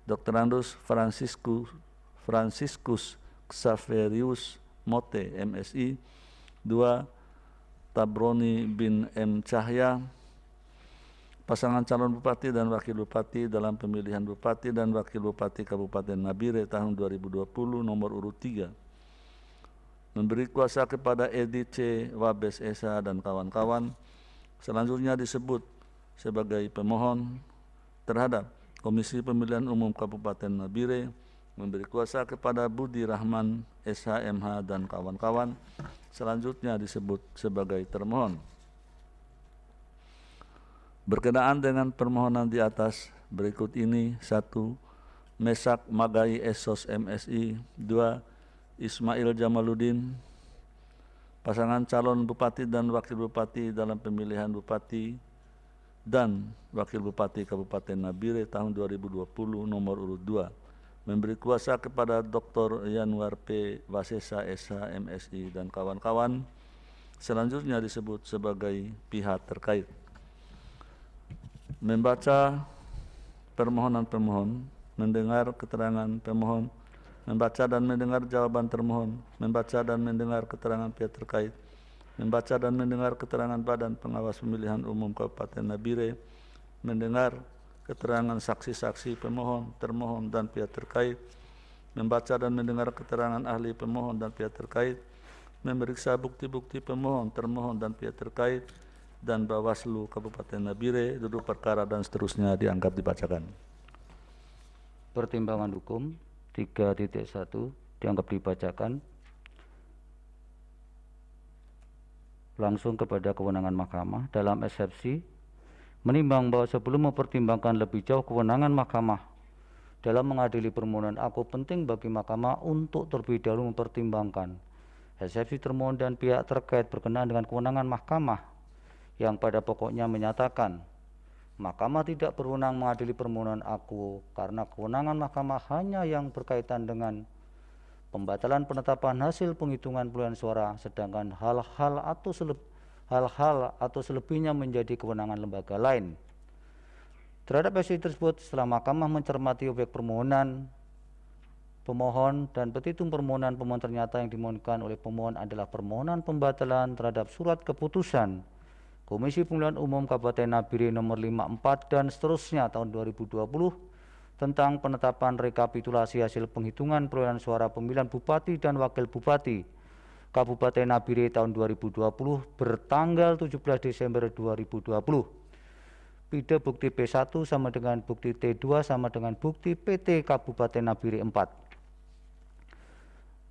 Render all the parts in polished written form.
Dr. Andus Franciscus Xaverius Mote, MSI. 2. Tabroni bin M. Cahya, pasangan calon bupati dan wakil bupati dalam pemilihan bupati dan wakil bupati Kabupaten Nabire tahun 2020 nomor urut 3. Memberi kuasa kepada Edi C. Wabes Esa dan kawan-kawan. Selanjutnya disebut sebagai pemohon terhadap Komisi Pemilihan Umum Kabupaten Nabire, memberi kuasa kepada Budi Rahman SHMH dan kawan-kawan. Selanjutnya disebut sebagai termohon. Berkenaan dengan permohonan di atas berikut ini: 1. Mesak Magai Esos MSI. 2. Ismail Jamaluddin, pasangan calon bupati dan wakil bupati dalam pemilihan bupati dan wakil bupati Kabupaten Nabire tahun 2020 nomor urut 2, memberi kuasa kepada Dr. Yanuar P. Wasesa SH MSI dan kawan-kawan. Selanjutnya disebut sebagai pihak terkait. Membaca permohonan pemohon, mendengar keterangan pemohon, membaca dan mendengar jawaban termohon, membaca dan mendengar keterangan pihak terkait, membaca dan mendengar keterangan Badan Pengawas Pemilihan Umum Kabupaten Nabire, mendengar keterangan saksi-saksi pemohon, termohon, dan pihak terkait, membaca dan mendengar keterangan ahli pemohon dan pihak terkait, memeriksa bukti-bukti pemohon, termohon, dan pihak terkait, dan Bawaslu Kabupaten Nabire, duduk perkara dan seterusnya dianggap dibacakan. Pertimbangan hukum 3.1 dianggap dibacakan. Langsung kepada kewenangan mahkamah dalam eksepsi menimbang bahwa sebelum mempertimbangkan lebih jauh kewenangan mahkamah dalam mengadili permohonan aku, penting bagi mahkamah untuk terlebih dahulu mempertimbangkan eksepsi termohon dan pihak terkait berkenaan dengan kewenangan mahkamah yang pada pokoknya menyatakan mahkamah tidak berwenang mengadili permohonan aku karena kewenangan mahkamah hanya yang berkaitan dengan pembatalan penetapan hasil penghitungan perolehan suara, sedangkan hal-hal atau selebihnya menjadi kewenangan lembaga lain. Terhadap eksepsi tersebut, setelah mahkamah mencermati objek permohonan pemohon dan petitum permohonan pemohon, ternyata yang dimohonkan oleh pemohon adalah permohonan pembatalan terhadap surat keputusan Komisi Pemilihan Umum Kabupaten Nabire nomor 54 dan seterusnya tahun 2020 tentang penetapan rekapitulasi hasil penghitungan perolehan suara pemilihan bupati dan wakil bupati Kabupaten Nabire tahun 2020 bertanggal 17 Desember 2020. Pide bukti P1 sama dengan bukti T2 sama dengan bukti PT Kabupaten Nabire 4.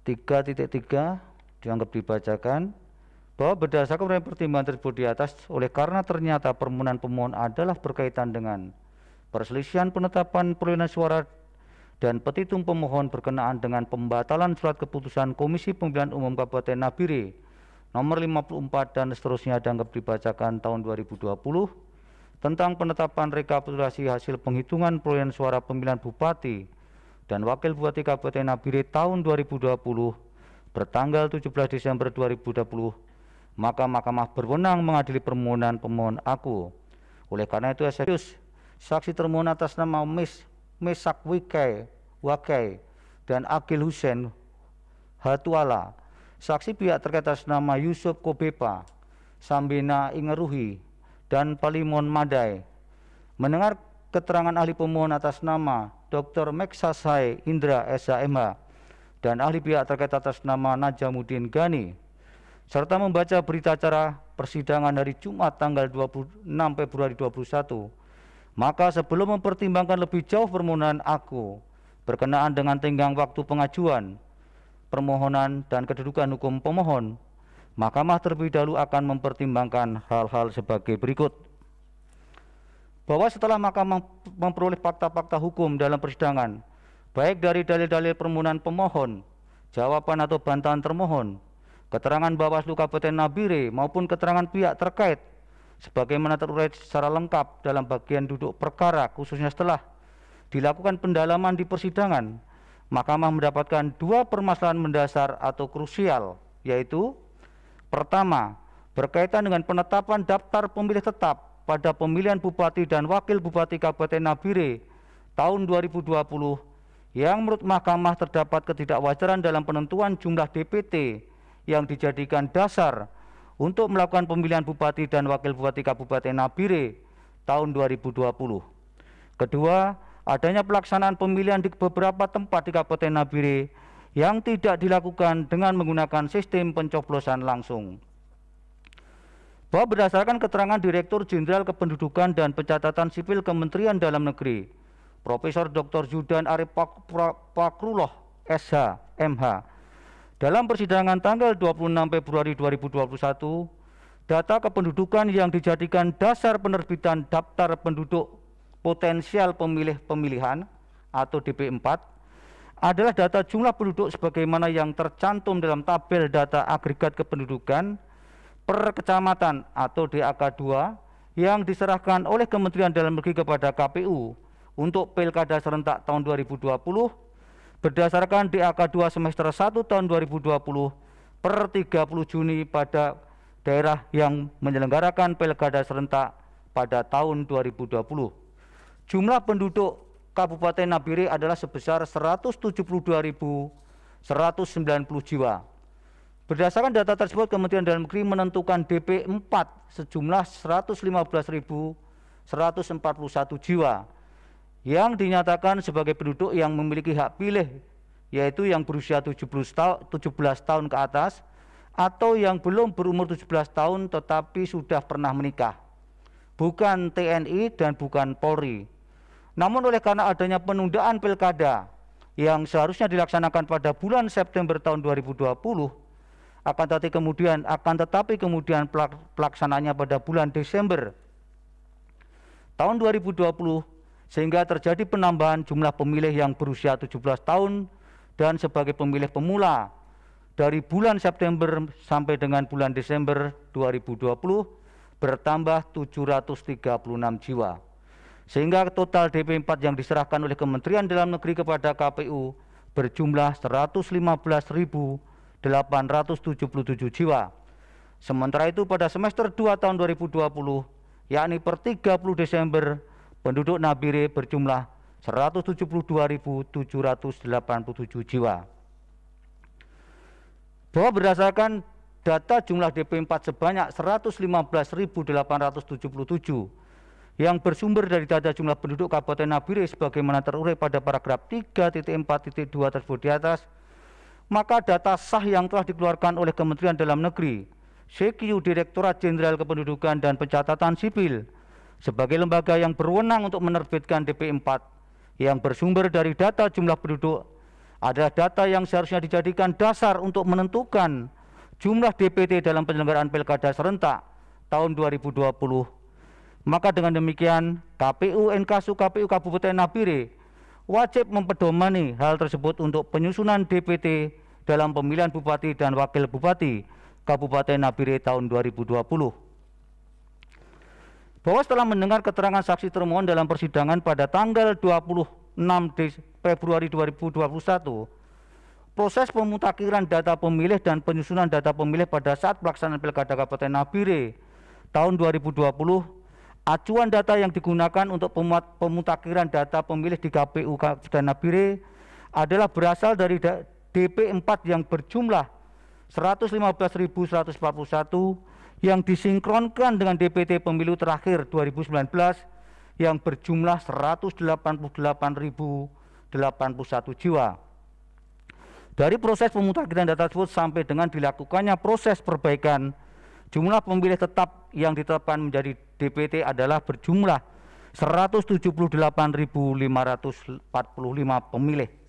3.3 dianggap dibacakan bahwa berdasarkan pertimbangan tersebut di atas, oleh karena ternyata permohonan pemohon adalah berkaitan dengan perselisihan penetapan perolehan suara dan petitum pemohon berkenaan dengan pembatalan surat keputusan Komisi Pemilihan Umum Kabupaten Nabire nomor 54 dan seterusnya dianggap dibacakan tahun 2020 tentang penetapan rekapitulasi hasil penghitungan perolehan suara pemilihan bupati dan wakil bupati Kabupaten Nabire tahun 2020 bertanggal 17 Desember 2020, maka mahkamah berwenang mengadili permohonan pemohon aku. Oleh karena itu, saksi termohon atas nama Mesak Wakai dan Agil Hussein Hatuala, saksi pihak terkait atas nama Yusuf Kobepa, Sambena Ingeruhi, dan Palimon Madai, mendengar keterangan ahli pemohon atas nama Dr. Meksasai Indra SHMH dan ahli pihak terkait atas nama Najamuddin Gani, serta membaca berita acara persidangan hari Jumat tanggal 26 Februari 2021, maka sebelum mempertimbangkan lebih jauh permohonan aku berkenaan dengan tenggang waktu pengajuan permohonan dan kedudukan hukum pemohon, mahkamah terlebih dahulu akan mempertimbangkan hal-hal sebagai berikut. Bahwa setelah mahkamah memperoleh fakta-fakta hukum dalam persidangan, baik dari dalil-dalil permohonan pemohon, jawaban atau bantahan termohon, keterangan Bawaslu Kabupaten Nabire maupun keterangan pihak terkait sebagaimana terurai secara lengkap dalam bagian duduk perkara, khususnya setelah dilakukan pendalaman di persidangan, mahkamah mendapatkan dua permasalahan mendasar atau krusial, yaitu pertama, berkaitan dengan penetapan daftar pemilih tetap pada pemilihan bupati dan wakil bupati Kabupaten Nabire tahun 2020 yang menurut Mahkamah terdapat ketidakwajaran dalam penentuan jumlah DPT yang dijadikan dasar untuk melakukan pemilihan Bupati dan Wakil Bupati Kabupaten Nabire tahun 2020. Kedua, adanya pelaksanaan pemilihan di beberapa tempat di Kabupaten Nabire yang tidak dilakukan dengan menggunakan sistem pencoblosan langsung. Bahwa berdasarkan keterangan Direktur Jenderal Kependudukan dan Pencatatan Sipil Kementerian Dalam Negeri, Profesor Dr. Zudan Arif Fakrullah SH, MH, dalam persidangan tanggal 26 Februari 2021, data kependudukan yang dijadikan dasar penerbitan daftar penduduk potensial pemilih pemilihan atau DP4 adalah data jumlah penduduk sebagaimana yang tercantum dalam tabel data agregat kependudukan per kecamatan atau DAK2 yang diserahkan oleh Kementerian Dalam Negeri kepada KPU untuk Pilkada serentak tahun 2020 berdasarkan DAK2 semester 1 tahun 2020 per 30 Juni pada daerah yang menyelenggarakan Pilkada serentak pada tahun 2020. Jumlah penduduk Kabupaten Nabire adalah sebesar 172.190 jiwa. Berdasarkan data tersebut, Kementerian Dalam Negeri menentukan DP4 sejumlah 115.141 jiwa yang dinyatakan sebagai penduduk yang memiliki hak pilih, yaitu yang berusia 17 tahun ke atas atau yang belum berumur 17 tahun tetapi sudah pernah menikah, bukan TNI dan bukan Polri. Namun oleh karena adanya penundaan pilkada yang seharusnya dilaksanakan pada bulan September tahun 2020, akan tetapi kemudian pelaksanaannya pada bulan Desember tahun 2020, sehingga terjadi penambahan jumlah pemilih yang berusia 17 tahun dan sebagai pemilih pemula dari bulan September sampai dengan bulan Desember 2020 bertambah 736 jiwa. Sehingga total DP4 yang diserahkan oleh Kementerian Dalam Negeri kepada KPU berjumlah 115.877 jiwa. Sementara itu pada semester 2 tahun 2020, yakni per 30 Desember, penduduk Nabire berjumlah 172.787 jiwa. Bahwa berdasarkan data jumlah DP4 sebanyak 115.877 yang bersumber dari data jumlah penduduk Kabupaten Nabire sebagaimana terurai pada paragraf 3.4.2 tersebut di atas, maka data sah yang telah dikeluarkan oleh Kementerian Dalam Negeri, CQ Direktorat Jenderal Kependudukan dan Pencatatan Sipil sebagai lembaga yang berwenang untuk menerbitkan DP4 yang bersumber dari data jumlah penduduk adalah data yang seharusnya dijadikan dasar untuk menentukan jumlah DPT dalam penyelenggaraan Pilkada serentak tahun 2020. Maka dengan demikian KPU Nksu KPU Kabupaten Nabire wajib mempedomani hal tersebut untuk penyusunan DPT dalam pemilihan Bupati dan Wakil Bupati Kabupaten Nabire tahun 2020. Bahwa setelah mendengar keterangan saksi termohon dalam persidangan pada tanggal 26 Februari 2021, proses pemutakhiran data pemilih dan penyusunan data pemilih pada saat pelaksanaan Pilkada Kabupaten Nabire tahun 2020, acuan data yang digunakan untuk pemutakhiran data pemilih di KPU Kabupaten Nabire adalah berasal dari DP4 yang berjumlah 115.141 yang disinkronkan dengan DPT pemilu terakhir 2019 yang berjumlah 188.081 jiwa. Dari proses pemutakhiran data tersebut sampai dengan dilakukannya proses perbaikan, jumlah pemilih tetap yang ditetapkan menjadi DPT adalah berjumlah 178.545 pemilih.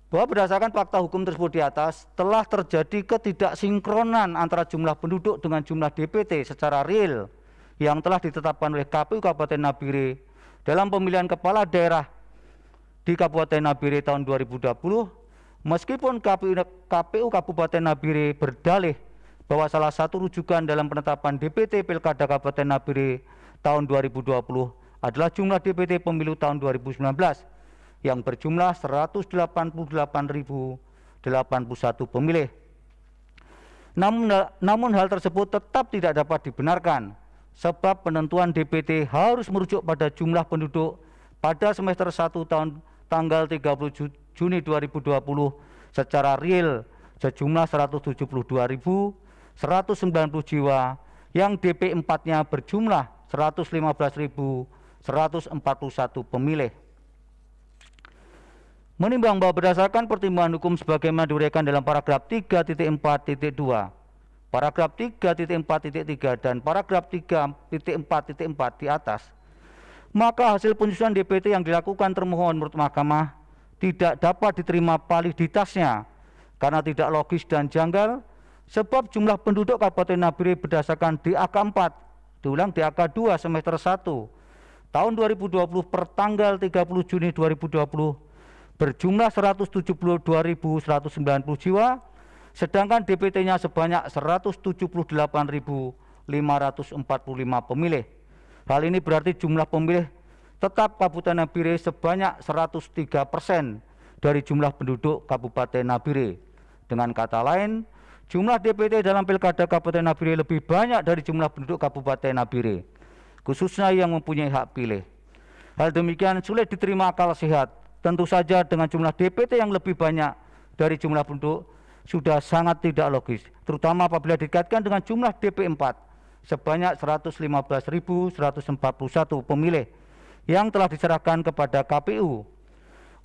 Bahwa berdasarkan fakta hukum tersebut di atas, telah terjadi ketidaksinkronan antara jumlah penduduk dengan jumlah DPT secara real yang telah ditetapkan oleh KPU Kabupaten Nabire dalam pemilihan kepala daerah di Kabupaten Nabire tahun 2020, meskipun KPU Kabupaten Nabire berdalih bahwa salah satu rujukan dalam penetapan DPT Pilkada Kabupaten Nabire tahun 2020 adalah jumlah DPT pemilu tahun 2019 yang berjumlah 188.081 pemilih. Namun hal tersebut tetap tidak dapat dibenarkan sebab penentuan DPT harus merujuk pada jumlah penduduk pada semester 1 tahun tanggal 30 Juni 2020 secara real sejumlah 172.190 jiwa yang DP 4-nya berjumlah 115.141 pemilih. Menimbang bahwa berdasarkan pertimbangan hukum sebagaimana diuraikan dalam paragraf 3.4.2, paragraf 3.4.3 dan paragraf 3.4.4 di atas, maka hasil penyusunan DPT yang dilakukan termohon menurut Mahkamah tidak dapat diterima validitasnya karena tidak logis dan janggal, sebab jumlah penduduk Kabupaten Nabire berdasarkan DAK 4, diulang DAK 2 semester 1 tahun 2020 per tanggal 30 Juni 2020 berjumlah 172.190 jiwa, sedangkan DPT-nya sebanyak 178.545 pemilih. Hal ini berarti jumlah pemilih tetap Kabupaten Nabire sebanyak 103% dari jumlah penduduk Kabupaten Nabire. Dengan kata lain, jumlah DPT dalam Pilkada Kabupaten Nabire lebih banyak dari jumlah penduduk Kabupaten Nabire, khususnya yang mempunyai hak pilih. Hal demikian sulit diterima akal sehat. Tentu saja dengan jumlah DPT yang lebih banyak dari jumlah penduduk sudah sangat tidak logis, terutama apabila dikaitkan dengan jumlah DP 4 sebanyak 115.141 pemilih yang telah diserahkan kepada KPU.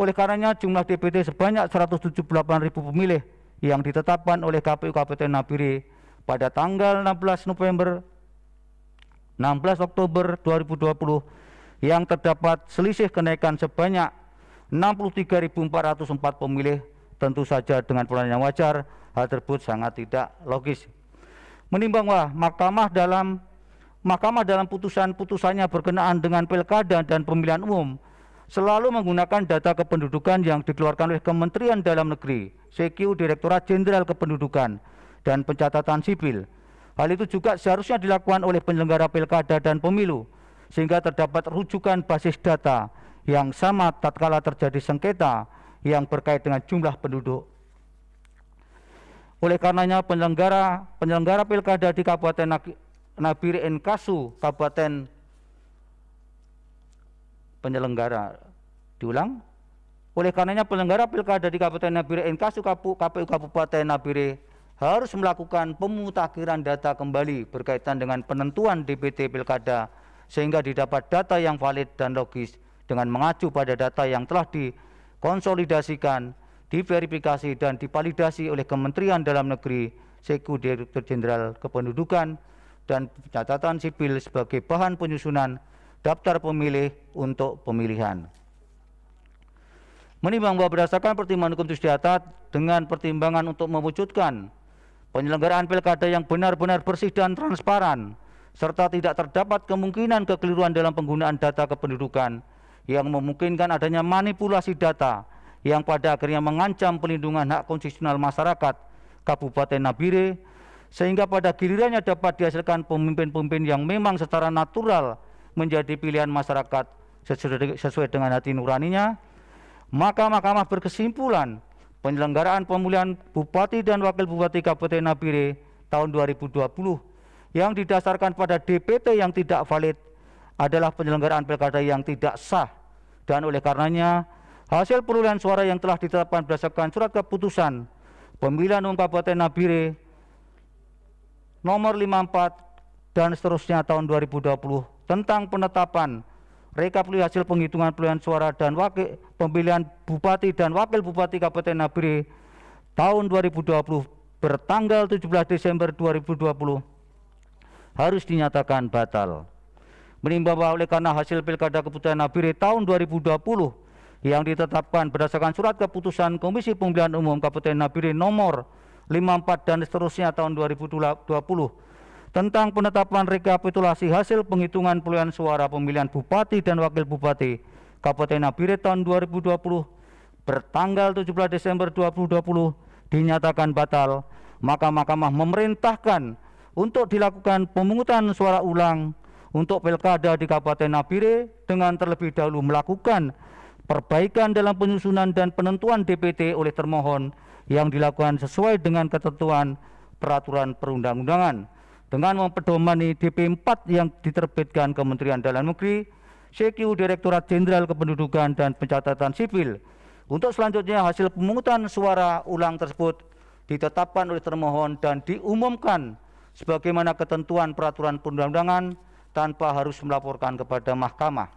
Oleh karenanya jumlah DPT sebanyak 178.000 pemilih yang ditetapkan oleh KPU Kabupaten Nabire pada tanggal 16 Oktober 2020 yang terdapat selisih kenaikan sebanyak 63.404 pemilih, tentu saja dengan perolehan yang wajar. Hal tersebut sangat tidak logis. Menimbang bahwa Mahkamah dalam putusannya berkenaan dengan pilkada dan pemilihan umum selalu menggunakan data kependudukan yang dikeluarkan oleh Kementerian Dalam Negeri, CQ Direktorat Jenderal Kependudukan dan Pencatatan Sipil. Hal itu juga seharusnya dilakukan oleh penyelenggara pilkada dan pemilu, sehingga terdapat rujukan basis data yang sama tatkala terjadi sengketa yang berkait dengan jumlah penduduk. Oleh karenanya penyelenggara pilkada di Kabupaten Nabire Enkasu Kabupaten Oleh karenanya penyelenggara pilkada di Kabupaten Nabire Enkasu KPU Kabupaten Nabire harus melakukan pemutakhiran data kembali berkaitan dengan penentuan DPT pilkada sehingga didapat data yang valid dan logis dengan mengacu pada data yang telah dikonsolidasikan, diverifikasi dan divalidasi oleh Kementerian Dalam Negeri, CQ Direktur Jenderal Kependudukan dan Pencatatan Sipil sebagai bahan penyusunan daftar pemilih untuk pemilihan. Menimbang bahwa berdasarkan pertimbangan hukum di atas dengan pertimbangan untuk mewujudkan penyelenggaraan pilkada yang benar-benar bersih dan transparan serta tidak terdapat kemungkinan kekeliruan dalam penggunaan data kependudukan yang memungkinkan adanya manipulasi data yang pada akhirnya mengancam pelindungan hak konstitusional masyarakat Kabupaten Nabire, sehingga pada gilirannya dapat dihasilkan pemimpin-pemimpin yang memang secara natural menjadi pilihan masyarakat sesuai dengan hati nuraninya, maka Mahkamah berkesimpulan penyelenggaraan pemilihan Bupati dan Wakil Bupati Kabupaten Nabire tahun 2020 yang didasarkan pada DPT yang tidak valid adalah penyelenggaraan pilkada yang tidak sah, dan oleh karenanya hasil perolehan suara yang telah ditetapkan berdasarkan surat keputusan pemilihan umum Kabupaten Nabire nomor 54 dan seterusnya tahun 2020 tentang penetapan rekapitulasi hasil penghitungan perolehan suara dan pemilihan Bupati dan Wakil Bupati Kabupaten Nabire tahun 2020 bertanggal 17 Desember 2020 harus dinyatakan batal. Menimbang bahwa oleh karena hasil Pilkada Kabupaten Nabire tahun 2020 yang ditetapkan berdasarkan surat keputusan Komisi Pemilihan Umum Kabupaten Nabire nomor 54 dan seterusnya tahun 2020 tentang penetapan rekapitulasi hasil penghitungan perolehan suara pemilihan Bupati dan Wakil Bupati Kabupaten Nabire tahun 2020 bertanggal 17 Desember 2020 dinyatakan batal, maka Mahkamah memerintahkan untuk dilakukan pemungutan suara ulang untuk pilkada di Kabupaten Nabire dengan terlebih dahulu melakukan perbaikan dalam penyusunan dan penentuan DPT oleh termohon yang dilakukan sesuai dengan ketentuan peraturan perundang-undangan dengan mempedomani DP 4 yang diterbitkan Kementerian Dalam Negeri CQ Direktorat Jenderal Kependudukan dan Pencatatan Sipil. Untuk selanjutnya hasil pemungutan suara ulang tersebut ditetapkan oleh termohon dan diumumkan sebagaimana ketentuan peraturan perundang-undangan tanpa harus melaporkan kepada mahkamah.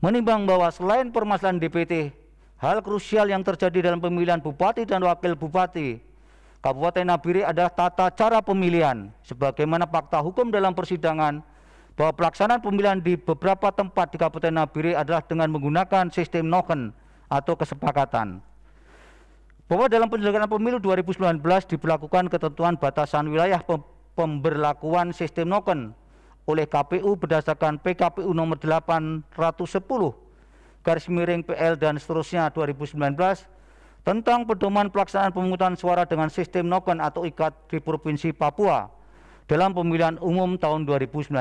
Menimbang bahwa selain permasalahan DPT, hal krusial yang terjadi dalam pemilihan bupati dan wakil bupati Kabupaten Nabire adalah tata cara pemilihan. Sebagaimana fakta hukum dalam persidangan bahwa pelaksanaan pemilihan di beberapa tempat di Kabupaten Nabire adalah dengan menggunakan sistem noken atau kesepakatan. Bahwa dalam penyelenggaraan pemilu 2019 diberlakukan ketentuan batasan wilayah pemberlakuan sistem noken oleh KPU berdasarkan PKPU nomor 810/PL dan seterusnya 2019 tentang pedoman pelaksanaan pemungutan suara dengan sistem noken atau ikat di Provinsi Papua dalam pemilihan umum tahun 2019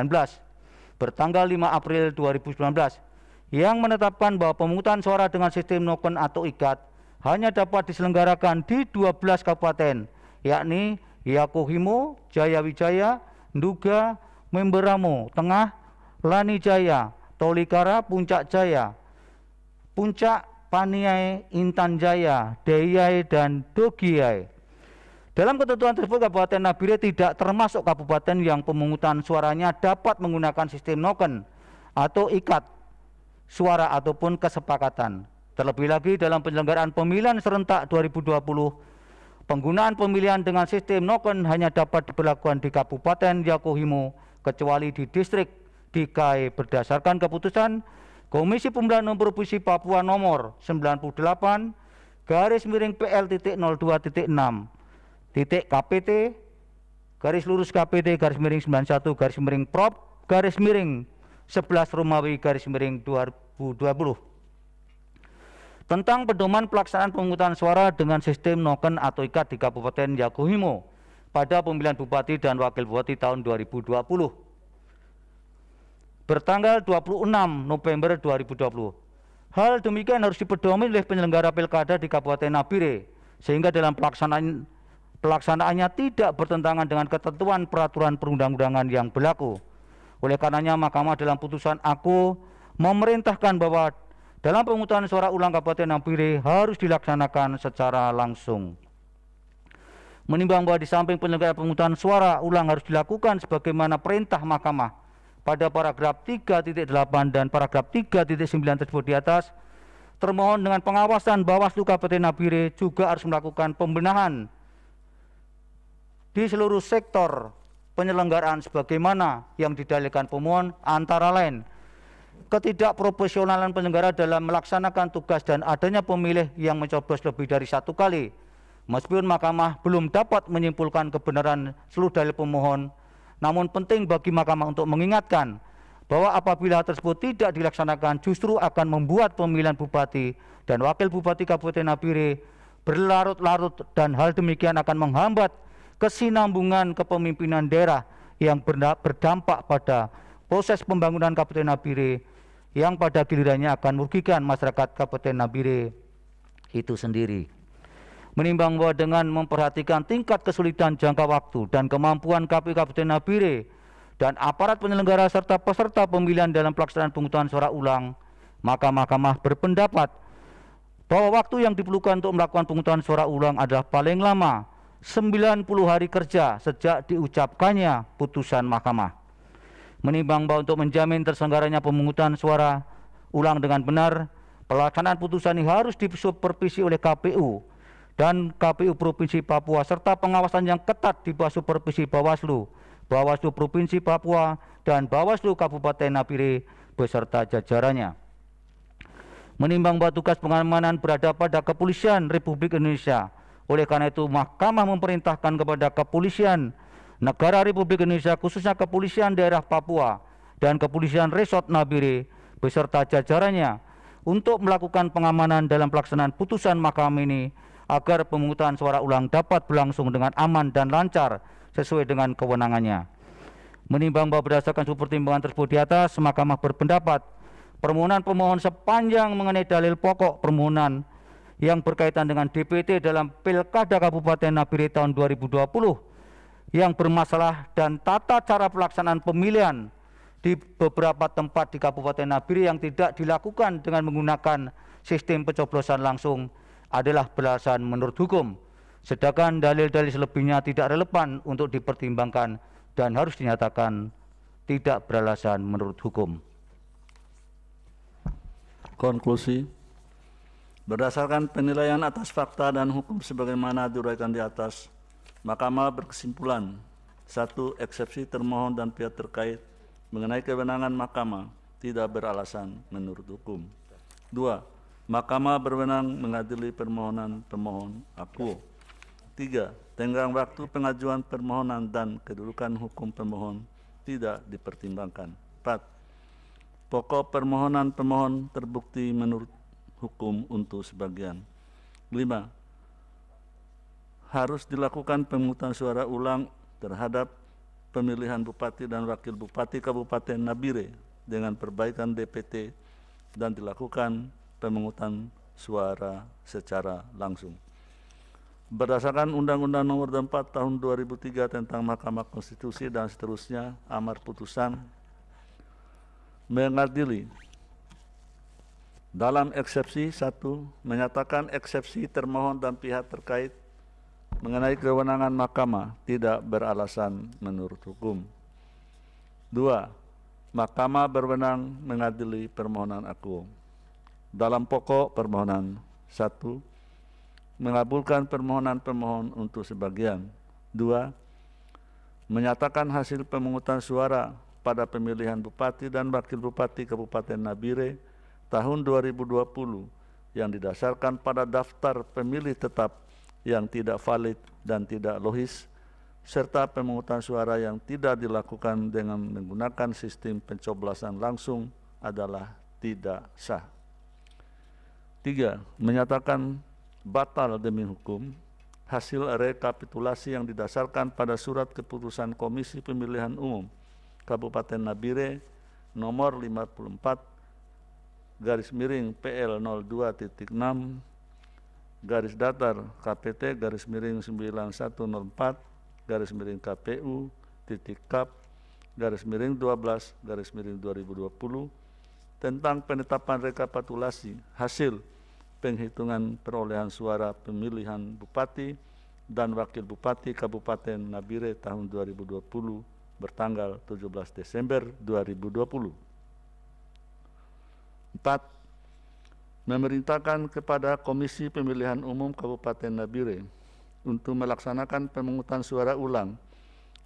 bertanggal 5 April 2019 yang menetapkan bahwa pemungutan suara dengan sistem noken atau ikat hanya dapat diselenggarakan di 12 kabupaten, yakni Yakuhimo, Jayawijaya, Nduga, Memberamo, Tengah, Lanijaya, Tolikara, Puncak Jaya, Puncak, Paniai, Intan Jaya, Deyai, dan Dogiai. Dalam ketentuan tersebut, Kabupaten Nabire tidak termasuk kabupaten yang pemungutan suaranya dapat menggunakan sistem noken atau ikat suara ataupun kesepakatan. Terlebih lagi dalam penyelenggaraan pemilihan serentak 2020, penggunaan pemilihan dengan sistem noken hanya dapat diberlakukan di Kabupaten Yakuhimo kecuali di distrik DKI berdasarkan keputusan Komisi Pemilihan Umum Provinsi Papua nomor 98-KPT-91-6-KPT-KPT-11-Romawi-11 tentang pedoman pelaksanaan pemungutan suara dengan sistem noken atau ikat di Kabupaten Yakuhimo pada pemilihan Bupati dan Wakil Bupati tahun 2020 bertanggal 26 November 2020. Hal demikian harus dipedomi oleh penyelenggara pilkada di Kabupaten Nabire sehingga dalam pelaksanaannya tidak bertentangan dengan ketentuan peraturan perundang-undangan yang berlaku. Oleh karenanya Mahkamah dalam putusan aku memerintahkan bahwa dalam pemungutan suara ulang Kabupaten Nabire harus dilaksanakan secara langsung. Menimbang bahwa di samping penyelenggaraan pemungutan suara ulang harus dilakukan sebagaimana perintah Mahkamah pada paragraf 3.8 dan paragraf 3.9 tersebut di atas, termohon dengan pengawasan Bawaslu Kabupaten Nabire juga harus melakukan pembenahan di seluruh sektor penyelenggaraan sebagaimana yang didalilkan pemohon, antara lain ketidakprofesionalan penyelenggara dalam melaksanakan tugas dan adanya pemilih yang mencoblos lebih dari satu kali. Meskipun Mahkamah belum dapat menyimpulkan kebenaran seluruh dalil pemohon, namun penting bagi Mahkamah untuk mengingatkan bahwa apabila hal tersebut tidak dilaksanakan justru akan membuat pemilihan Bupati dan Wakil Bupati Kabupaten Nabire berlarut-larut dan hal demikian akan menghambat kesinambungan kepemimpinan daerah yang berdampak pada proses pembangunan Kabupaten Nabire yang pada gilirannya akan merugikan masyarakat Kabupaten Nabire itu sendiri. Menimbang bahwa dengan memperhatikan tingkat kesulitan jangka waktu dan kemampuan KPU Kabupaten Nabire dan aparat penyelenggara serta peserta pemilihan dalam pelaksanaan pemungutan suara ulang, maka Mahkamah berpendapat bahwa waktu yang diperlukan untuk melakukan pemungutan suara ulang adalah paling lama 90 hari kerja sejak diucapkannya putusan Mahkamah. Menimbang bahwa untuk menjamin terselenggaranya pemungutan suara ulang dengan benar, pelaksanaan putusan ini harus disupervisi oleh KPU dan KPU Provinsi Papua serta pengawasan yang ketat di bawah supervisi Bawaslu, Bawaslu Provinsi Papua dan Bawaslu Kabupaten Nabire beserta jajarannya. Menimbang bahwa tugas pengamanan berada pada Kepolisian Republik Indonesia, oleh karena itu Mahkamah memerintahkan kepada Kepolisian Negara Republik Indonesia khususnya Kepolisian Daerah Papua dan Kepolisian Resort Nabire beserta jajarannya untuk melakukan pengamanan dalam pelaksanaan putusan Mahkamah ini agar pemungutan suara ulang dapat berlangsung dengan aman dan lancar sesuai dengan kewenangannya. Menimbang bahwa berdasarkan pertimbangan tersebut di atas, Mahkamah berpendapat permohonan pemohon sepanjang mengenai dalil pokok permohonan yang berkaitan dengan DPT dalam Pilkada Kabupaten Nabire tahun 2020 yang bermasalah dan tata cara pelaksanaan pemilihan di beberapa tempat di Kabupaten Nabire yang tidak dilakukan dengan menggunakan sistem pencoblosan langsung adalah beralasan menurut hukum, sedangkan dalil-dalil selebihnya tidak relevan untuk dipertimbangkan dan harus dinyatakan tidak beralasan menurut hukum. Konklusi, berdasarkan penilaian atas fakta dan hukum sebagaimana diuraikan di atas, Mahkamah berkesimpulan: 1. Eksepsi termohon dan pihak terkait mengenai kewenangan Mahkamah tidak beralasan menurut hukum. 2. Mahkamah berwenang mengadili permohonan pemohon akuo. 3. Tenggang waktu pengajuan permohonan dan kedudukan hukum pemohon tidak dipertimbangkan. 4. Pokok permohonan pemohon terbukti menurut hukum untuk sebagian. 5. Harus dilakukan pemungutan suara ulang terhadap pemilihan Bupati dan Wakil Bupati Kabupaten Nabire dengan perbaikan DPT dan dilakukan pemungutan suara secara langsung. Berdasarkan Undang-Undang Nomor 4 Tahun 2003 tentang Mahkamah Konstitusi dan seterusnya, amar putusan mengadili dalam eksepsi 1, menyatakan eksepsi termohon dan pihak terkait mengenai kewenangan Mahkamah tidak beralasan menurut hukum. 2. Mahkamah berwenang mengadili permohonan akuo. Dalam pokok permohonan 1, mengabulkan permohonan pemohon untuk sebagian. 2. Menyatakan hasil pemungutan suara pada pemilihan Bupati dan Wakil Bupati Kabupaten Nabire tahun 2020 yang didasarkan pada daftar pemilih tetap yang tidak valid dan tidak logis, serta pemungutan suara yang tidak dilakukan dengan menggunakan sistem pencoblosan langsung adalah tidak sah. 3. Menyatakan batal demi hukum hasil rekapitulasi yang didasarkan pada surat keputusan Komisi Pemilihan Umum Kabupaten Nabire nomor 54/PL02.6 garis datar KPT /04/KPU-KAP/12/2020 tentang penetapan rekapitulasi hasil penghitungan perolehan suara pemilihan Bupati dan Wakil Bupati Kabupaten Nabire tahun 2020 bertanggal 17 Desember 2020. 4. Memerintahkan kepada Komisi Pemilihan Umum Kabupaten Nabire untuk melaksanakan pemungutan suara ulang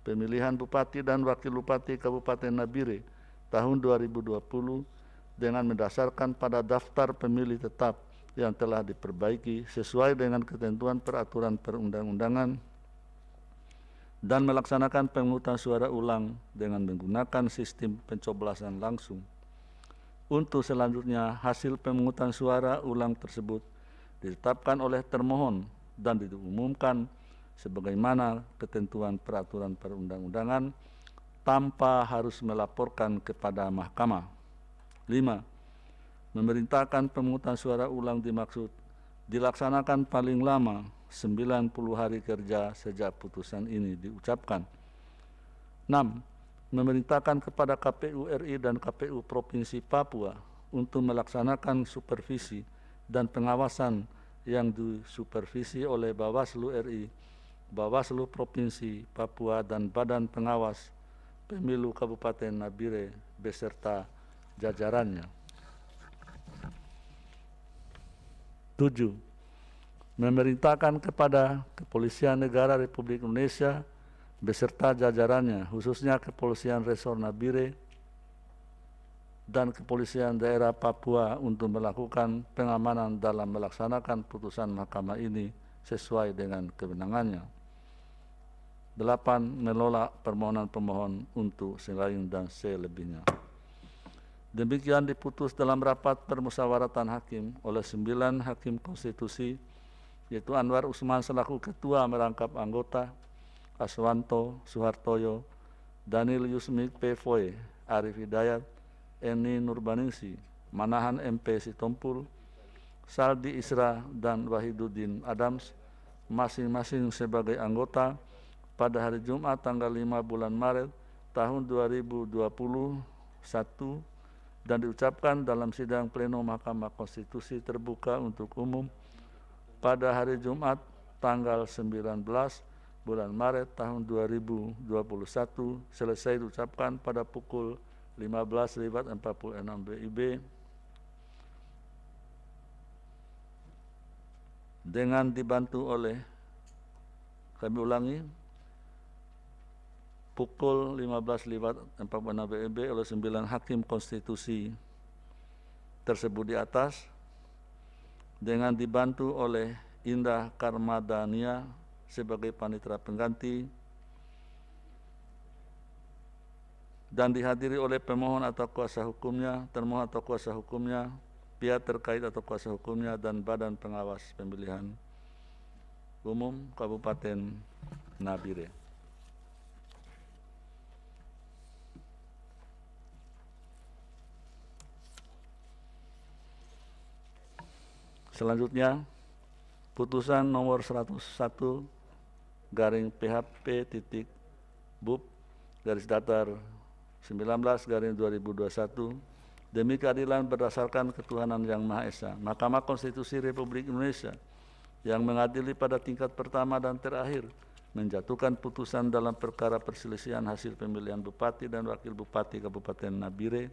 pemilihan Bupati dan Wakil Bupati Kabupaten Nabire tahun 2020 dengan mendasarkan pada daftar pemilih tetap yang telah diperbaiki sesuai dengan ketentuan peraturan perundang-undangan dan melaksanakan pemungutan suara ulang dengan menggunakan sistem pencoblosan langsung. Untuk selanjutnya, hasil pemungutan suara ulang tersebut ditetapkan oleh termohon dan diumumkan sebagaimana ketentuan peraturan perundang-undangan tanpa harus melaporkan kepada Mahkamah. 5. Memerintahkan pemungutan suara ulang dimaksud dilaksanakan paling lama 90 hari kerja sejak putusan ini diucapkan. 6. Memerintahkan kepada KPU RI dan KPU Provinsi Papua untuk melaksanakan supervisi dan pengawasan yang disupervisi oleh Bawaslu RI, Bawaslu Provinsi Papua dan Badan Pengawas Pemilu Kabupaten Nabire beserta jajarannya. 7. Memerintahkan kepada Kepolisian Negara Republik Indonesia beserta jajarannya, khususnya Kepolisian Resor Nabire dan Kepolisian Daerah Papua untuk melakukan pengamanan dalam melaksanakan putusan Mahkamah ini sesuai dengan kewenangannya. 8. Menolak permohonan pemohon untuk selain dan selebihnya. Demikian diputus dalam rapat permusyawaratan hakim oleh 9 hakim konstitusi, yaitu Anwar Usman selaku ketua merangkap anggota, Aswanto Suhartoyo, Daniel Yusmik Pevoe, Arif Hidayat, Eni Nurbaningsi, Manahan MP Sitompul, Saldi Isra dan Wahiduddin Adams, masing-masing sebagai anggota pada hari Jumat tanggal 5 bulan Maret tahun 2020 1 dan diucapkan dalam sidang pleno Mahkamah Konstitusi terbuka untuk umum pada hari Jumat tanggal 19 bulan Maret tahun 2021 selesai diucapkan pada pukul 15.46 WIB dengan dibantu oleh, kami ulangi, pukul 15.46 WIB oleh 9 hakim konstitusi tersebut di atas dengan dibantu oleh Indah Karmadania sebagai panitera pengganti dan dihadiri oleh pemohon atau kuasa hukumnya, termohon atau kuasa hukumnya, pihak terkait atau kuasa hukumnya, dan Badan Pengawas Pemilihan Umum Kabupaten Nabire. Selanjutnya, putusan nomor 101 garing PHP titik BUP garis datar 19 garing 2021 demi keadilan berdasarkan ketuhanan yang Maha Esa. Mahkamah Konstitusi Republik Indonesia yang mengadili pada tingkat pertama dan terakhir menjatuhkan putusan dalam perkara perselisihan hasil pemilihan Bupati dan Wakil Bupati Kabupaten Nabire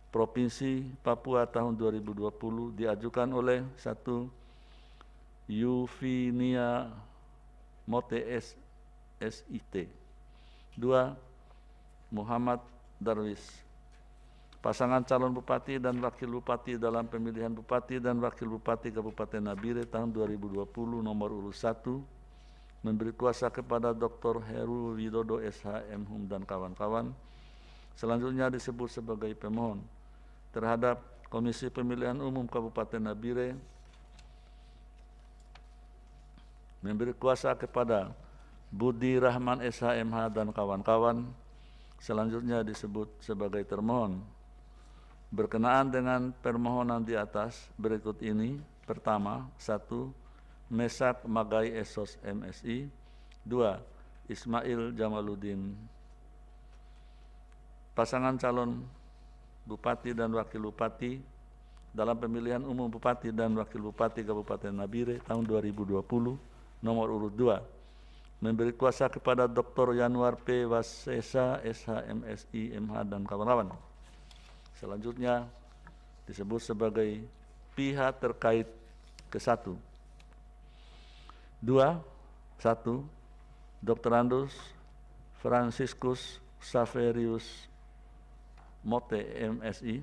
Provinsi Papua tahun 2020 diajukan oleh 1. Yuvinia Mote SIT, 2. Muhammad Darwis. Pasangan calon Bupati dan Wakil Bupati dalam pemilihan Bupati dan Wakil Bupati Kabupaten Nabire tahun 2020 nomor urut 1 memberi kuasa kepada Dr. Heru Widodo SH MHum dan kawan-kawan selanjutnya disebut sebagai pemohon terhadap Komisi Pemilihan Umum Kabupaten Nabire memberi kuasa kepada Budi Rahman SHMH dan kawan-kawan selanjutnya disebut sebagai termohon. Berkenaan dengan permohonan di atas berikut ini: pertama, 1. Mesak Magai Esos MSI, 2. Ismail Jamaluddin. Pasangan calon Bupati dan Wakil Bupati dalam pemilihan umum Bupati dan Wakil Bupati Kabupaten Nabire tahun 2020 nomor urut 2 memberi kuasa kepada Dr. Yanuar P. Wasesa SHMSI MH dan kawan-kawan selanjutnya disebut sebagai pihak terkait ke-1. 2. 1. Dr. Andus Franciscus Saverius Mote MSI.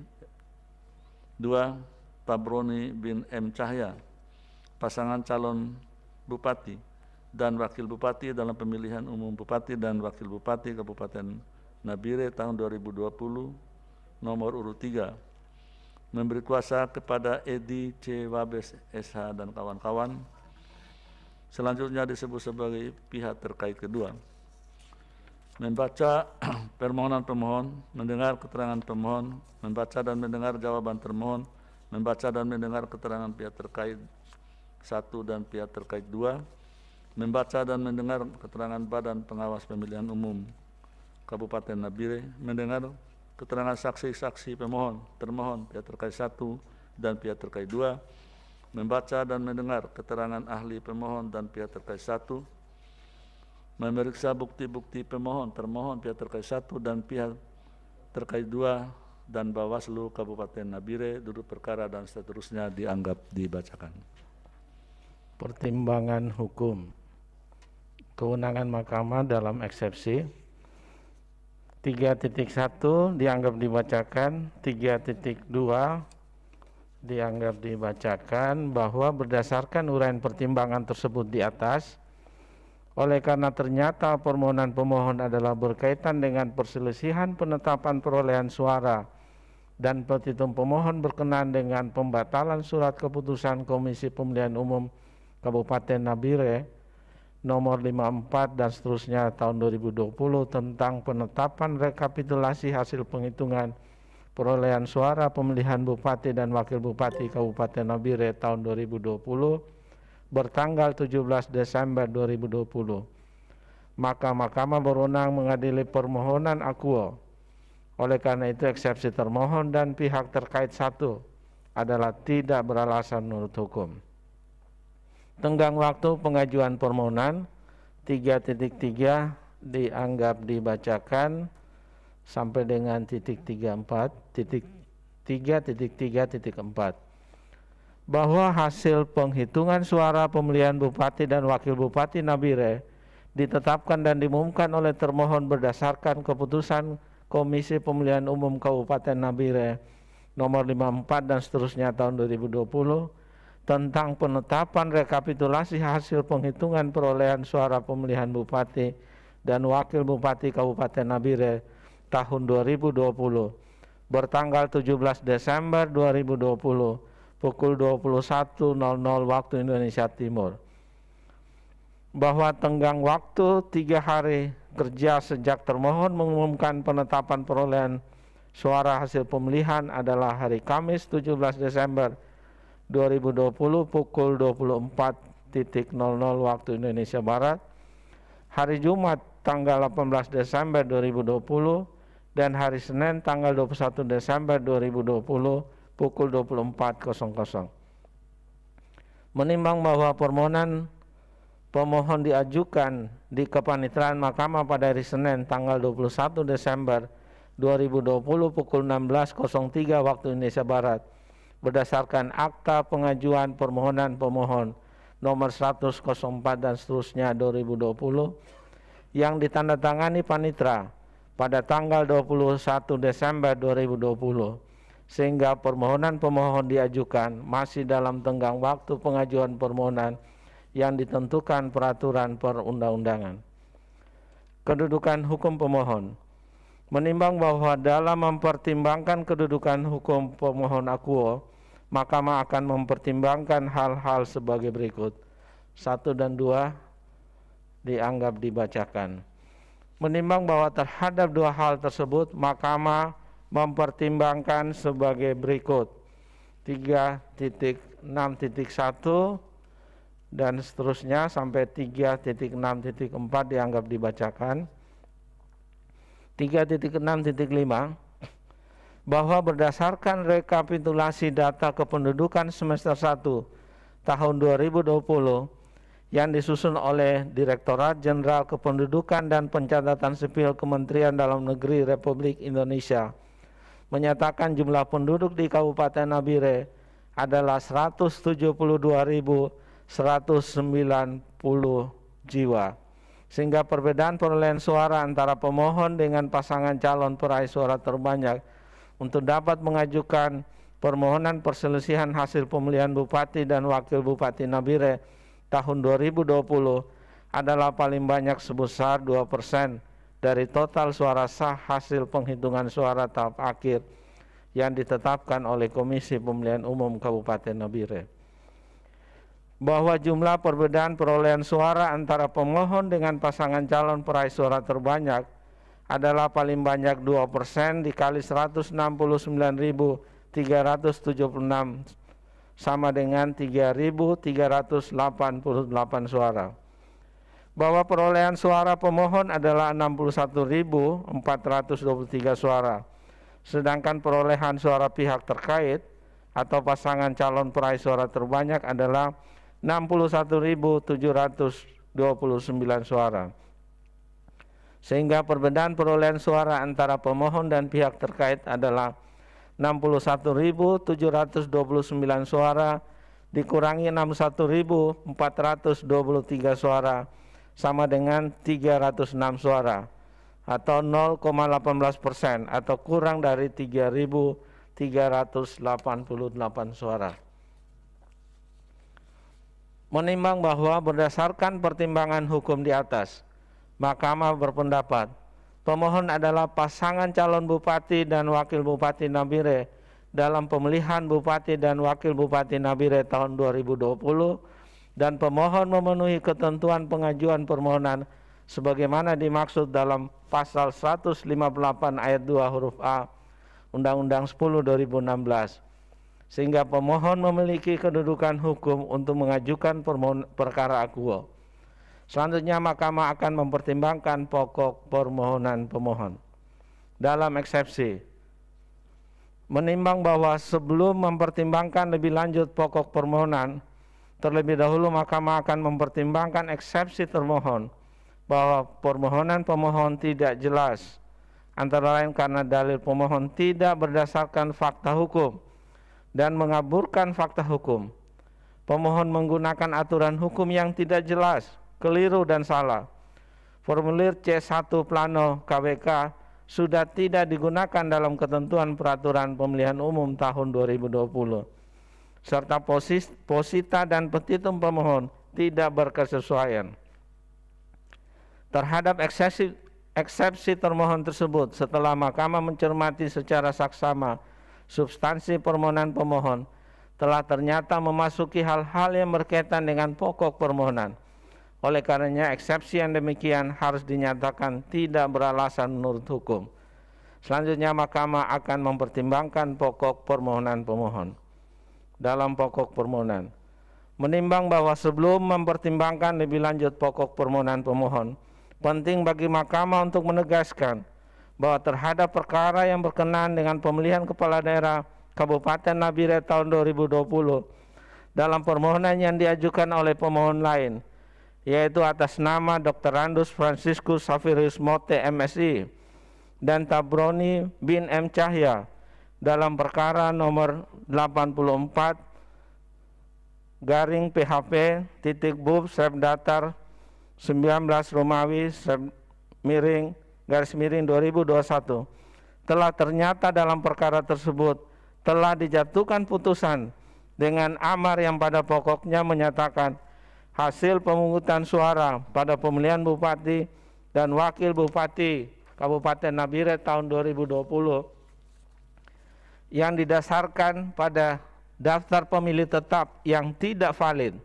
2. Tabroni bin M. Cahya, pasangan calon Bupati dan Wakil Bupati dalam pemilihan umum Bupati dan Wakil Bupati Kabupaten Nabire tahun 2020 nomor urut 3 memberi kuasa kepada Edi C. Wabes SH dan kawan-kawan selanjutnya disebut sebagai pihak terkait kedua. Membaca permohonan pemohon, mendengar keterangan pemohon, membaca dan mendengar jawaban termohon, membaca dan mendengar keterangan pihak terkait 1 dan pihak terkait 2, membaca dan mendengar keterangan Badan Pengawas Pemilihan Umum Kabupaten Nabire, mendengar keterangan saksi-saksi pemohon, termohon, pihak terkait 1 dan pihak terkait 2, membaca dan mendengar keterangan ahli pemohon dan pihak terkait 1, memeriksa bukti-bukti pemohon, termohon, pihak terkait 1 dan pihak terkait 2 dan Bawaslu Kabupaten Nabire duduk perkara dan seterusnya dianggap dibacakan. Pertimbangan hukum. Kewenangan mahkamah dalam eksepsi 3.1 dianggap dibacakan, 3.2 dianggap dibacakan bahwa berdasarkan uraian pertimbangan tersebut di atas, oleh karena ternyata permohonan pemohon adalah berkaitan dengan perselisihan penetapan perolehan suara dan petitum pemohon berkenaan dengan pembatalan surat keputusan Komisi Pemilihan Umum Kabupaten Nabire nomor 54 dan seterusnya tahun 2020 tentang penetapan rekapitulasi hasil penghitungan perolehan suara pemilihan Bupati dan Wakil Bupati Kabupaten Nabire tahun 2020 bertanggal 17 Desember 2020. Maka mahkamah berwenang mengadili permohonan akuo Oleh karena itu eksepsi termohon dan pihak terkait satu adalah tidak beralasan menurut hukum. Tenggang waktu pengajuan permohonan 3.3 dianggap dibacakan sampai dengan titik 3.4 bahwa hasil penghitungan suara pemilihan bupati dan wakil bupati Nabire ditetapkan dan diumumkan oleh termohon berdasarkan keputusan Komisi Pemilihan Umum Kabupaten Nabire nomor 54 dan seterusnya tahun 2020 tentang penetapan rekapitulasi hasil penghitungan perolehan suara pemilihan bupati dan wakil bupati Kabupaten Nabire tahun 2020 bertanggal 17 Desember 2020 pukul 21.00 waktu Indonesia Timur, bahwa tenggang waktu 3 hari kerja sejak termohon mengumumkan penetapan perolehan suara hasil pemilihan adalah hari Kamis 17 Desember 2020 pukul 24.00 waktu Indonesia Barat, hari Jumat tanggal 18 Desember 2020 dan hari Senin tanggal 21 Desember 2020 pukul 24.00. Menimbang bahwa permohonan pemohon diajukan di Kepanitraan Mahkamah pada hari Senin tanggal 21 Desember 2020 pukul 16.03 waktu Indonesia Barat berdasarkan akta pengajuan permohonan pemohon nomor 10004 dan seterusnya 2020 yang ditandatangani Panitra pada tanggal 21 Desember 2020, sehingga permohonan pemohon diajukan masih dalam tenggang waktu pengajuan permohonan yang ditentukan peraturan perundang-undangan. Kedudukan hukum pemohon. Menimbang bahwa dalam mempertimbangkan kedudukan hukum pemohon akuo, Mahkamah akan mempertimbangkan hal-hal sebagai berikut. 1 dan 2 dianggap dibacakan. Menimbang bahwa terhadap 2 hal tersebut, Mahkamah mempertimbangkan sebagai berikut. 3.6.1 dan seterusnya sampai 3.6.4 dianggap dibacakan. 3.6.5 bahwa berdasarkan rekapitulasi data kependudukan semester 1 tahun 2020 yang disusun oleh Direktorat Jenderal Kependudukan dan Pencatatan Sipil Kementerian Dalam Negeri Republik Indonesia menyatakan jumlah penduduk di Kabupaten Nabire adalah 172.190 jiwa. Sehingga perbedaan perolehan suara antara pemohon dengan pasangan calon peraih suara terbanyak untuk dapat mengajukan permohonan perselisihan hasil pemilihan bupati dan wakil bupati Nabire tahun 2020 adalah paling banyak sebesar 2% dari total suara sah hasil penghitungan suara tahap akhir yang ditetapkan oleh Komisi Pemilihan Umum Kabupaten Nabire. Bahwa jumlah perbedaan perolehan suara antara pemohon dengan pasangan calon peraih suara terbanyak adalah paling banyak 2% dikali 169.376 sama dengan 3.388 suara. Bahwa perolehan suara pemohon adalah 61.423 suara, sedangkan perolehan suara pihak terkait atau pasangan calon peraih suara terbanyak adalah 61.729 suara. Sehingga perbedaan perolehan suara antara pemohon dan pihak terkait adalah 61.729 suara dikurangi 61.423 suara sama dengan 306 suara atau 0,18% atau kurang dari 3.388 suara. Menimbang bahwa berdasarkan pertimbangan hukum di atas, Mahkamah berpendapat pemohon adalah pasangan calon bupati dan wakil bupati Nabire dalam pemilihan bupati dan wakil bupati Nabire tahun 2020 dan pemohon memenuhi ketentuan pengajuan permohonan sebagaimana dimaksud dalam pasal 158 ayat 2 huruf A Undang-Undang 10 2016, sehingga pemohon memiliki kedudukan hukum untuk mengajukan perkara akuo. Selanjutnya Mahkamah akan mempertimbangkan pokok permohonan pemohon. dalam eksepsi. Menimbang bahwa sebelum mempertimbangkan lebih lanjut pokok permohonan, terlebih dahulu Mahkamah akan mempertimbangkan eksepsi termohon bahwa permohonan pemohon tidak jelas, antara lain karena dalil pemohon tidak berdasarkan fakta hukum dan mengaburkan fakta hukum. Pemohon menggunakan aturan hukum yang tidak jelas, keliru dan salah. Formulir C1 Plano KWK sudah tidak digunakan dalam ketentuan peraturan pemilihan umum tahun 2020, serta posita dan petitum pemohon tidak berkesesuaian. Terhadap eksepsi termohon tersebut, setelah Mahkamah mencermati secara saksama substansi permohonan pemohon, telah ternyata memasuki hal-hal yang berkaitan dengan pokok permohonan. Oleh karenanya, eksepsi yang demikian harus dinyatakan tidak beralasan menurut hukum. Selanjutnya, Mahkamah akan mempertimbangkan pokok permohonan pemohon. Dalam pokok permohonan, menimbang bahwa sebelum mempertimbangkan lebih lanjut pokok permohonan pemohon, penting bagi Mahkamah untuk menegaskan bahwa terhadap perkara yang berkenaan dengan pemilihan kepala daerah Kabupaten Nabire tahun 2020 dalam permohonan yang diajukan oleh pemohon lain, yaitu atas nama Dr. Randus Franciscus Saverius Mote MSI dan Tabroni bin M. Cahya dalam perkara nomor 84 garing PHP titik bub Srep Datar 19 Romawi Srep miring garis miring 2021 telah ternyata dalam perkara tersebut telah dijatuhkan putusan dengan amar yang pada pokoknya menyatakan hasil pemungutan suara pada pemilihan Bupati dan Wakil Bupati Kabupaten Nabire tahun 2020 yang didasarkan pada daftar pemilih tetap yang tidak valid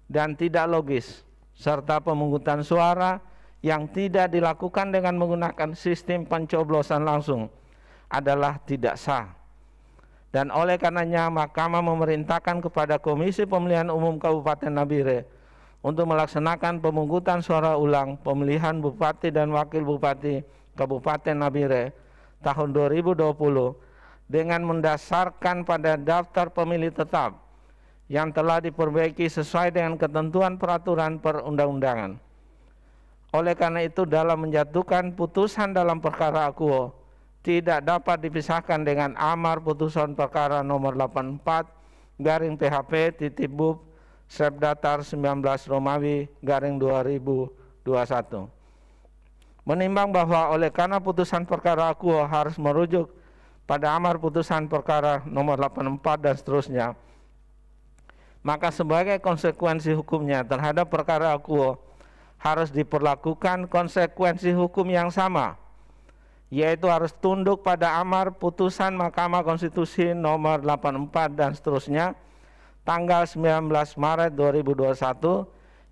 dan tidak logis, serta pemungutan suara yang tidak dilakukan dengan menggunakan sistem pencoblosan langsung adalah tidak sah. Dan oleh karenanya Mahkamah memerintahkan kepada Komisi Pemilihan Umum Kabupaten Nabire untuk melaksanakan pemungutan suara ulang pemilihan Bupati dan Wakil Bupati Kabupaten Nabire tahun 2020 dengan mendasarkan pada daftar pemilih tetap yang telah diperbaiki sesuai dengan ketentuan peraturan perundang-undangan. Oleh karena itu, dalam menjatuhkan putusan dalam perkara akuo tidak dapat dipisahkan dengan amar putusan perkara nomor 84 garing PHP titik bub Srep Datar 19 Romawi garing 2021. Menimbang bahwa oleh karena putusan perkara akuo harus merujuk pada amar putusan perkara nomor 84 dan seterusnya, maka sebagai konsekuensi hukumnya terhadap perkara akuo harus diperlakukan konsekuensi hukum yang sama, yaitu harus tunduk pada amar putusan Mahkamah Konstitusi nomor 84 dan seterusnya tanggal 19 Maret 2021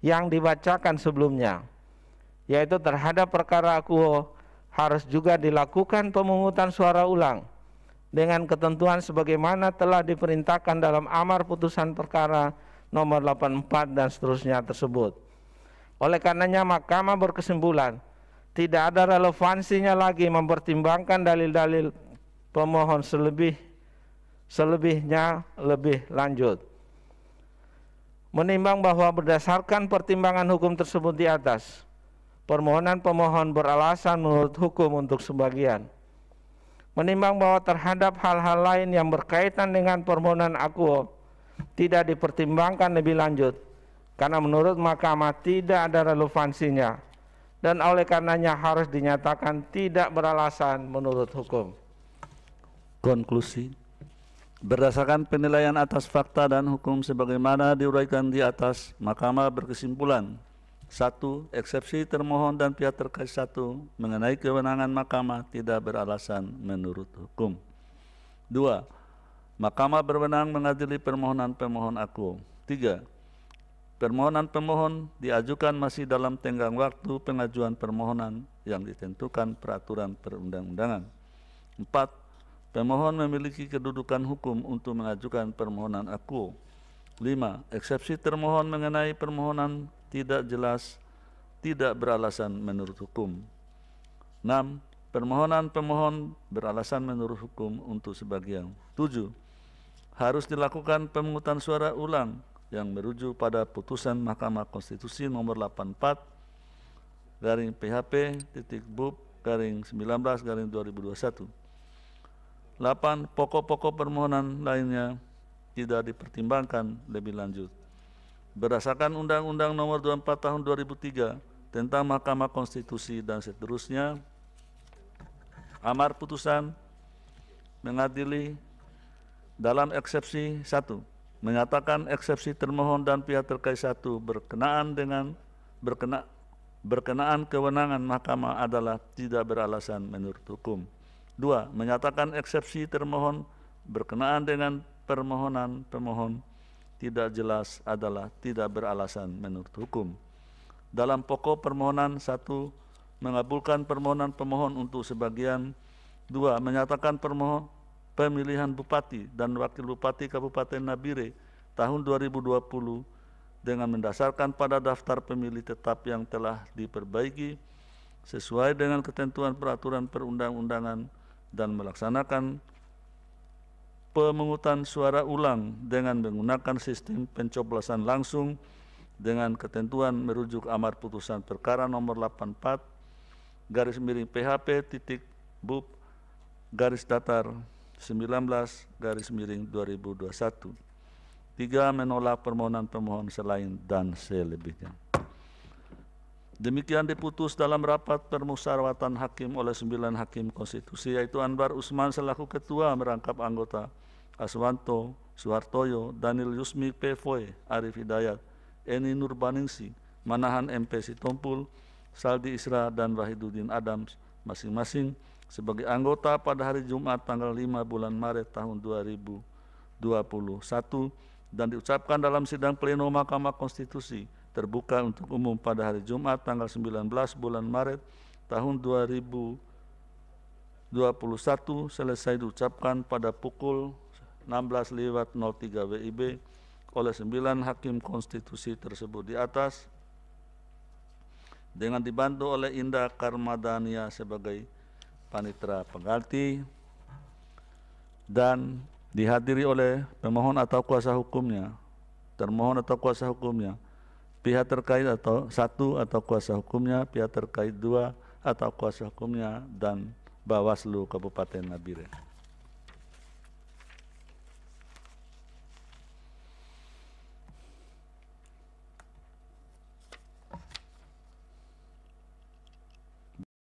yang dibacakan sebelumnya, yaitu terhadap perkara akuo harus juga dilakukan pemungutan suara ulang dengan ketentuan sebagaimana telah diperintahkan dalam amar putusan perkara nomor 84 dan seterusnya tersebut. Oleh karenanya Mahkamah berkesimpulan tidak ada relevansinya lagi mempertimbangkan dalil-dalil pemohon selebihnya lebih lanjut. Menimbang bahwa berdasarkan pertimbangan hukum tersebut di atas, permohonan pemohon beralasan menurut hukum untuk sebagian. Menimbang bahwa terhadap hal-hal lain yang berkaitan dengan permohonan akuo tidak dipertimbangkan lebih lanjut, karena menurut Mahkamah tidak ada relevansinya, dan oleh karenanya harus dinyatakan tidak beralasan menurut hukum. Konklusi. Berdasarkan penilaian atas fakta dan hukum sebagaimana diuraikan di atas, Mahkamah berkesimpulan: 1. Eksepsi termohon dan pihak terkait 1 mengenai kewenangan Mahkamah tidak beralasan menurut hukum. 2. Mahkamah berwenang mengadili permohonan pemohon akuo. 3. Permohonan pemohon diajukan masih dalam tenggang waktu pengajuan permohonan yang ditentukan peraturan perundang-undangan. 4. Pemohon memiliki kedudukan hukum untuk mengajukan permohonan akuo. 5. Eksepsi termohon mengenai permohonan tidak jelas, tidak beralasan menurut hukum. 6. Permohonan pemohon beralasan menurut hukum untuk sebagian. 7. Harus dilakukan pemungutan suara ulang yang merujuk pada putusan Mahkamah Konstitusi nomor 84 garing PHP titik BUP garing 19 garing 2021. 8. Pokok-pokok permohonan lainnya tidak dipertimbangkan lebih lanjut. Berdasarkan Undang-Undang Nomor 24 Tahun 2003 tentang Mahkamah Konstitusi dan seterusnya, amar putusan mengadili dalam eksepsi 1 menyatakan eksepsi termohon dan pihak terkait 1 berkenaan kewenangan mahkamah adalah tidak beralasan menurut hukum. 2. Menyatakan eksepsi termohon berkenaan dengan permohonan pemohon tidak jelas adalah tidak beralasan menurut hukum. Dalam pokok permohonan 1 mengabulkan permohonan pemohon untuk sebagian. 2. Menyatakan pemilihan Bupati dan Wakil Bupati Kabupaten Nabire tahun 2020 dengan mendasarkan pada daftar pemilih tetap yang telah diperbaiki sesuai dengan ketentuan peraturan perundang-undangan dan melaksanakan pemungutan suara ulang dengan menggunakan sistem pencoblosan langsung dengan ketentuan merujuk amar putusan perkara nomor 84 garis miring PHP titik BUP garis datar 19 garis miring 2021. 3. Menolak permohonan pemohon selain dan selebihnya. Demikian diputus dalam rapat permusyawaratan hakim oleh 9 hakim konstitusi, yaitu Anwar Usman selaku ketua merangkap anggota, Aswanto Suhartoyo, Daniel Yusmi Pevoe, Arif Hidayat, Eni Nurbaningsi, Manahan MP Sitompul, Saldi Isra dan Wahidudin Adams masing-masing sebagai anggota pada hari Jumat tanggal 5 bulan Maret tahun 2021 dan diucapkan dalam sidang pleno Mahkamah Konstitusi terbuka untuk umum pada hari Jumat tanggal 19 bulan Maret tahun 2021 selesai diucapkan pada pukul 16:03 WIB oleh 9 hakim konstitusi tersebut di atas dengan dibantu oleh Indah Karmadania sebagai panitera pengganti dan dihadiri oleh pemohon atau kuasa hukumnya, termohon atau kuasa hukumnya, pihak terkait atau 1 atau kuasa hukumnya, pihak terkait 2 atau kuasa hukumnya, dan Bawaslu Kabupaten Nabire.